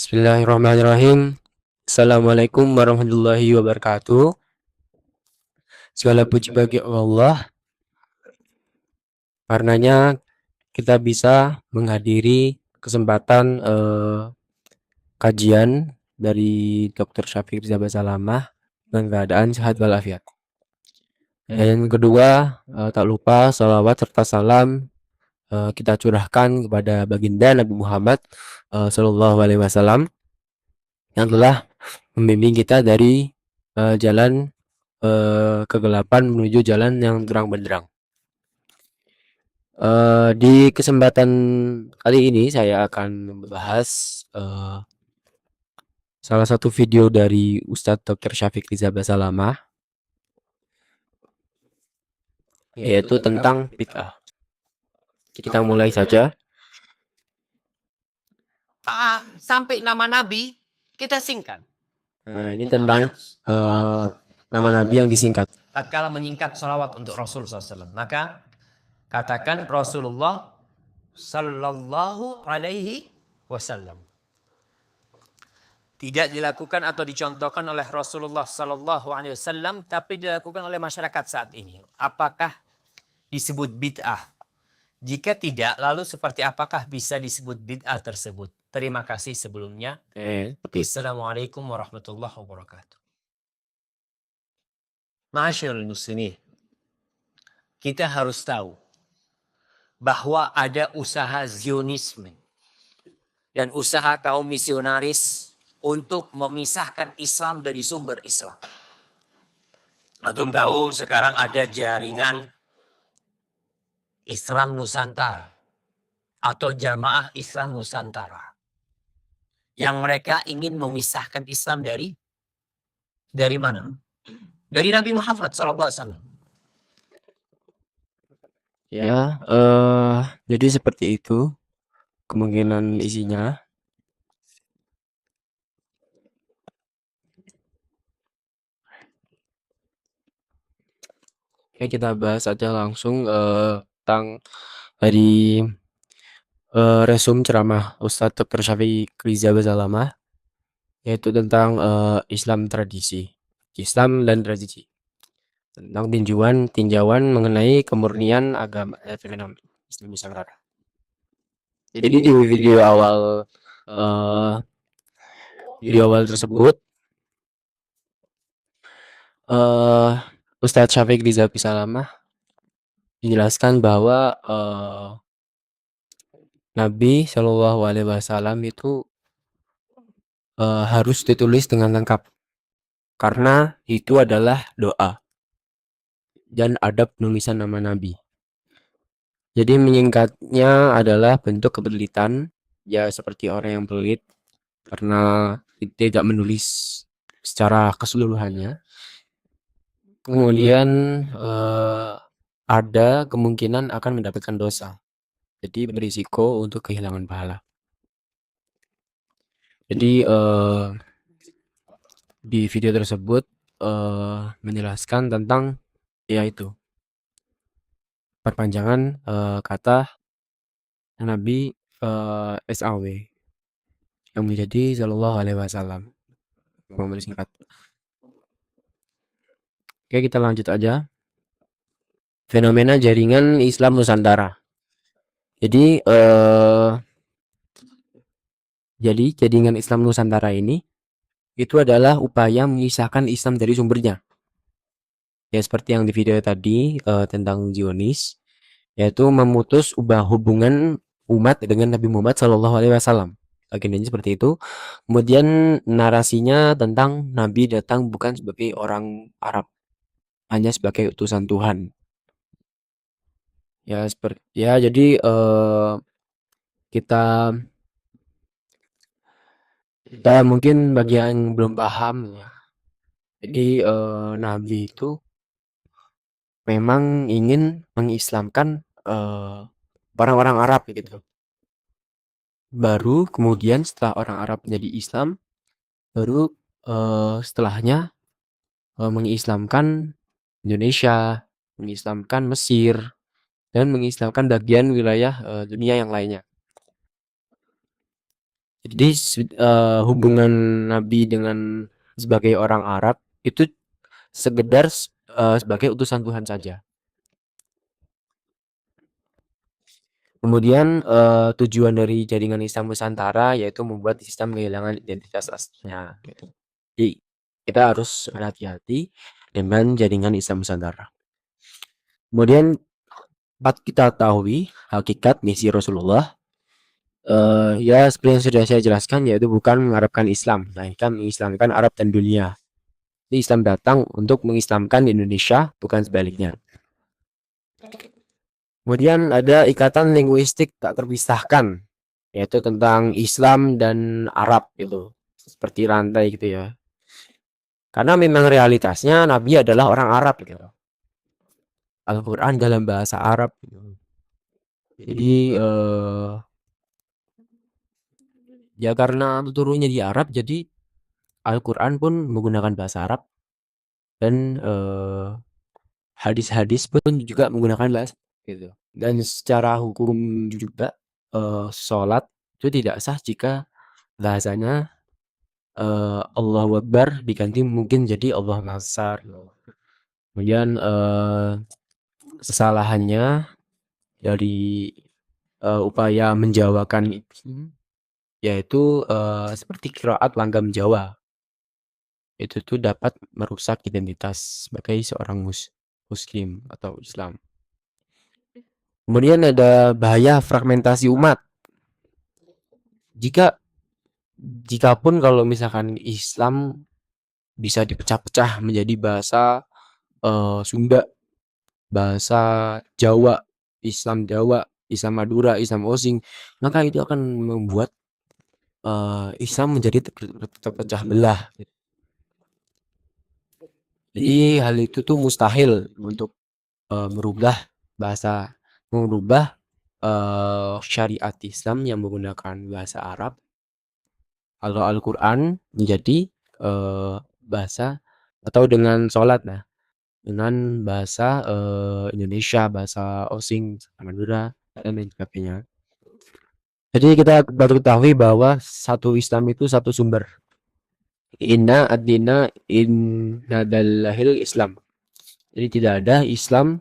Bismillahirrahmanirrahim. Assalamualaikum warahmatullahi wabarakatuh. Segala puji bagi Allah, karenanya kita bisa menghadiri kesempatan kajian dari Dr. Syafiq Riza Basalamah dengan keadaan sehat walafiat. Dan kedua, tak lupa salawat serta salam kita curahkan kepada baginda Nabi Muhammad Sallallahu Alaihi Wasallam yang telah membimbing kita dari jalan kegelapan menuju jalan yang terang benderang. Di kesempatan kali ini saya akan membahas salah satu video dari Ustadz Dr. Syafiq Riza Basalamah, yaitu tentang bid'ah. Kita mulai saja. Sampai nama Nabi kita singkat. Nah, ini tentang nama Nabi yang disingkat. Tatkala menyingkat salawat untuk Rasul SAW, maka katakan Rasulullah Sallallahu Alaihi Wasallam. Tidak dilakukan atau dicontohkan oleh Rasulullah Sallallahu Alaihi Wasallam, tapi dilakukan oleh masyarakat saat ini. Apakah disebut bid'ah? Jika tidak, lalu seperti apakah bisa disebut bid'ah tersebut? Terima kasih sebelumnya. Assalamualaikum warahmatullahi wabarakatuh. Masyaallah muslimin, kita harus tahu bahwa ada usaha Zionisme dan usaha kaum misionaris untuk memisahkan Islam dari sumber Islam. Antum tahu sekarang ada jaringan Islam Nusantara atau Jamaah Islam Nusantara yang mereka ingin memisahkan Islam dari mana? Dari Nabi Muhammad SAW. Ya, jadi seperti itu kemungkinan isinya. Oke, kita bahas aja langsung tentang dari resume ceramah Ustadz Dr. Syafiq Riza Basalamah, yaitu tentang Islam dan tradisi, tentang tinjauan mengenai kemurnian agama Islam Nusantara. Jadi di video awal tersebut Ustadz Syafiq Riza Basalamah menjelaskan bahwa Nabi Shallallahu Alaihi Wasallam itu harus ditulis dengan lengkap karena itu adalah doa dan adab penulisan nama Nabi. Jadi menyingkatnya adalah bentuk kepedulian, ya seperti orang yang pelit karena tidak menulis secara keseluruhannya. Kemudian ada kemungkinan akan mendapatkan dosa, jadi berisiko untuk kehilangan pahala. Jadi di video tersebut menjelaskan tentang yaitu perpanjangan kata Nabi SAW yang menjadi Sallallahu Alaihi Wasallam. Singkat. Oke, kita lanjut aja. Fenomena jaringan Islam Nusantara. Jadi jaringan Islam Nusantara ini itu adalah upaya memisahkan Islam dari sumbernya. Ya seperti yang di video tadi tentang Zionis, yaitu memutus hubungan umat dengan Nabi Muhammad Shallallahu Alaihi Wasallam. Agendanya seperti itu. Kemudian narasinya tentang Nabi datang bukan sebagai orang Arab, hanya sebagai utusan Tuhan. Ya seperti jadi kita mungkin bagi yang belum paham ya. Jadi Nabi itu memang ingin mengislamkan orang-orang Arab gitu. Baru kemudian setelah orang Arab menjadi Islam, baru setelahnya mengislamkan Indonesia, mengislamkan Mesir, dan mengislamkan bagian wilayah dunia yang lainnya. Jadi hubungan Nabi dengan sebagai orang Arab itu sekedar sebagai utusan Tuhan saja. Kemudian tujuan dari jaringan Islam Nusantara yaitu membuat Islam kehilangan identitas aslinya. Gitu. Jadi kita harus berhati-hati dengan jaringan Islam Nusantara. Kemudian dapat kita ketahui hakikat misi Rasulullah. Ya seperti yang sudah saya jelaskan, yaitu bukan mengharapkan Islam, melainkan mengislamkan Arab dan dunia. Jadi Islam datang untuk mengislamkan Indonesia, bukan sebaliknya. Kemudian ada ikatan linguistik tak terpisahkan, yaitu tentang Islam dan Arab gitu, seperti rantai gitu ya. Karena memang realitasnya Nabi adalah orang Arab gitu. Al-Quran dalam bahasa Arab gitu. Jadi ya karena turunnya di Arab, jadi Al-Quran pun menggunakan bahasa Arab, dan hadis-hadis pun juga menggunakan bahasa gitu. Dan secara hukum juga sholat itu tidak sah jika bahasanya Allahu Akbar diganti mungkin jadi Allah Akbar. Kemudian kesalahannya dari upaya menjawakan itu, yaitu seperti qiraat langgam Jawa. Itu tuh dapat merusak identitas sebagai seorang muslim atau Islam. Kemudian ada bahaya fragmentasi umat. Jikapun kalau misalkan Islam bisa dipecah-pecah menjadi bahasa Sunda, bahasa Jawa, Islam Madura, Islam Osing, maka itu akan membuat Islam menjadi terpecah belah. Jadi hal itu tuh mustahil untuk merubah syariat Islam yang menggunakan bahasa Arab, kalau Al-Quran menjadi bahasa atau dengan sholat dengan bahasa Indonesia, bahasa Osing, Madura, dan lain sebagainya. Jadi kita baru ketahui bahwa satu Islam itu satu sumber. Inna ad-dina innadallahil Islam. Jadi tidak ada Islam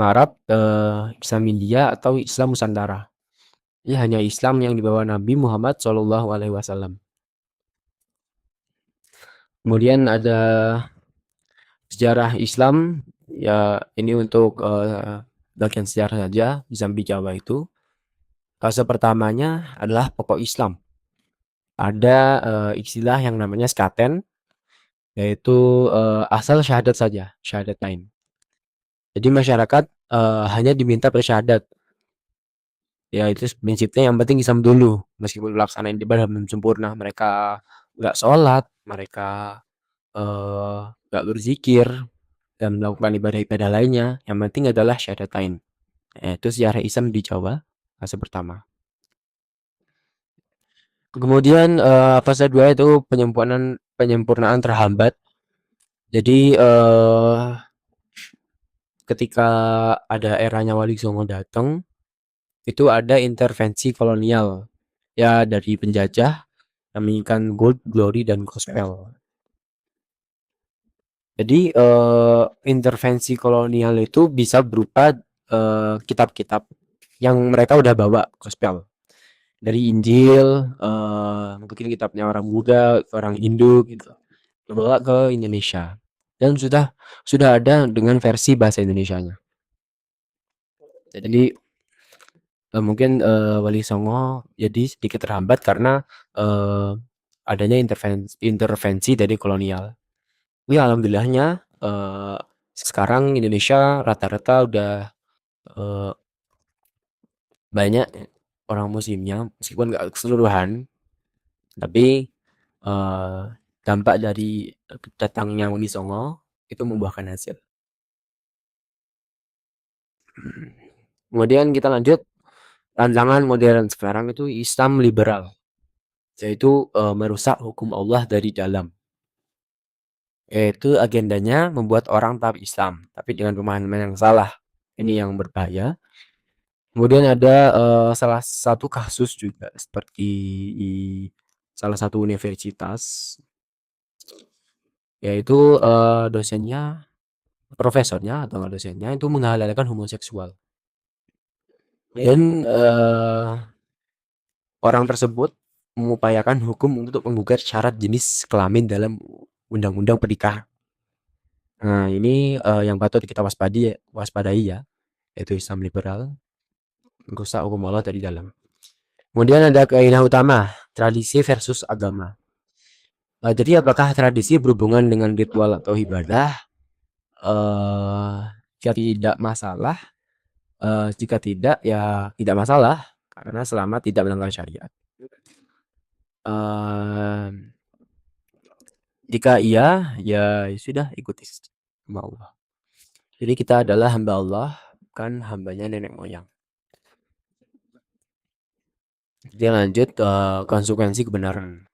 Arab, Islam India, atau Islam Nusantara. Ini hanya Islam yang dibawa Nabi Muhammad SAW. Kemudian ada sejarah Islam, ya ini untuk bagian sejarah saja di Zambi Jawa itu. Fase pertamanya adalah pokok Islam. Ada istilah yang namanya skaten, yaitu asal syahadat saja, syahadatain. Jadi masyarakat hanya diminta bersyahadat. Ya itu prinsipnya, yang penting Islam dulu. Meskipun pelaksanaan ibadah belum sempurna, mereka nggak sholat, mereka nggak berzikir dan melakukan ibadah-ibadah lainnya, yang penting adalah syahadatain. Itu sejarah Islam di Jawa fase pertama. Kemudian fase 2 itu penyempurnaan terhambat. Jadi ketika ada eranya Wali Songo datang, itu ada intervensi kolonial ya dari penjajah yang menginginkan gold, glory, dan gospel. Jadi intervensi kolonial itu bisa berupa kitab-kitab yang mereka udah bawa gospel dari Injil, mungkin kitabnya orang Buddha, orang Hindu gitu, dibawa ke Indonesia, dan sudah ada dengan versi bahasa Indonesianya. Jadi mungkin Wali Songo jadi sedikit terhambat karena adanya intervensi dari kolonial. Ya alhamdulillahnya sekarang Indonesia rata-rata udah banyak orang muslimnya, meskipun nggak keseluruhan, tapi dampak dari datangnya Wali Songo itu membuahkan hasil. Kemudian kita lanjut, tantangan modern sekarang itu Islam liberal, yaitu merusak hukum Allah dari dalam. Yaitu agendanya membuat orang taat Islam, tapi dengan pemahaman yang salah. Ini yang berbahaya. Kemudian ada salah satu kasus juga seperti di salah satu universitas, yaitu dosennya, profesornya atau nggak dosennya itu menghalalkan homoseksual. Dan orang tersebut mengupayakan hukum untuk menggugat syarat jenis kelamin dalam undang-undang pernikahan. Nah, ini yang patut kita waspadai ya, yaitu Islam liberal merusak hukum Allah dari dalam. Kemudian ada kaidah utama, tradisi versus agama. Jadi apakah tradisi berhubungan dengan ritual atau ibadah? Eh Jika tidak masalah, jika tidak ya tidak masalah karena selama tidak melanggar syariat. Eh Jika iya, ya sudah ikuti sama Allah. Jadi kita adalah hamba Allah, bukan hambanya nenek moyang. Jadi lanjut konsekuensi kebenaran.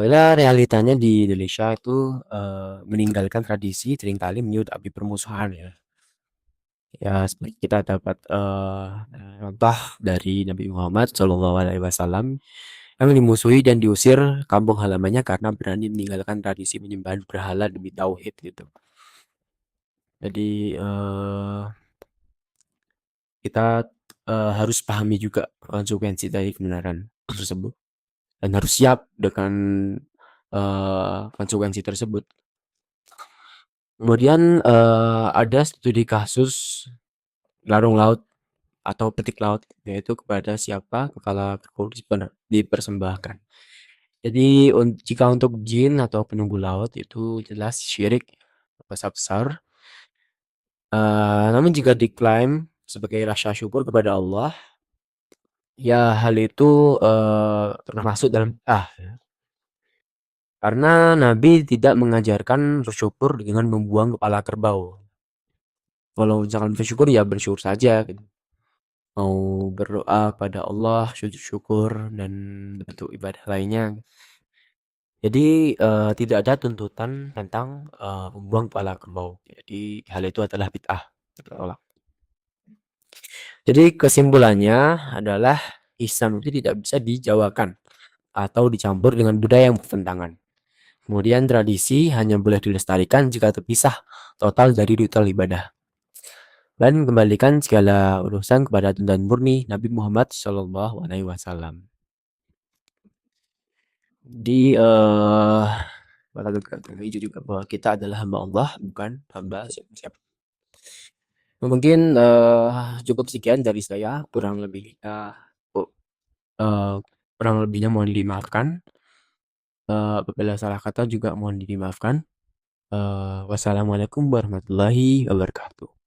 Ya realitanya di Indonesia itu meninggalkan tradisi seringkali menyebut api permusuhan ya. Ya seperti kita dapat contoh dari Nabi Muhammad SAW yang dimusuhi dan diusir kampung halamannya karena berani meninggalkan tradisi menyembah berhala demi tauhid gitu. Jadi kita harus pahami juga konsekuensi dari kebenaran tersebut dan harus siap dengan konsekuensi tersebut. Kemudian ada studi kasus larung laut atau petik laut, yaitu kepada siapa kepala kerbau dipersembahkan. Jadi jika untuk jin atau penunggu laut itu jelas syirik besar. Namun jika diklaim sebagai rasa syukur kepada Allah, ya hal itu termasuk dalam ya. Karena Nabi tidak mengajarkan bersyukur dengan membuang kepala kerbau. Kalau misalkan bersyukur ya bersyukur saja gitu. Mau berdoa pada Allah, sujud syukur dan bentuk ibadah lainnya. Jadi tidak ada tuntutan tentang membuang kepala kerbau. Jadi hal itu adalah bid'ah. Tertolak. Jadi kesimpulannya adalah Islam itu tidak bisa dijawakan atau dicampur dengan budaya yang bertentangan. Kemudian tradisi hanya boleh dilestarikan jika terpisah total dari ritual ibadah. Dan kembalikan segala urusan kepada tuntunan murni Nabi Muhammad SAW. Di hijau juga bahwa kita adalah hamba Allah, bukan hamba siapa-siapa. Mungkin cukup sekian dari saya, kurang lebihnya mohon dimaafkan. Apabila salah kata juga mohon dimaafkan. Wassalamualaikum warahmatullahi wabarakatuh.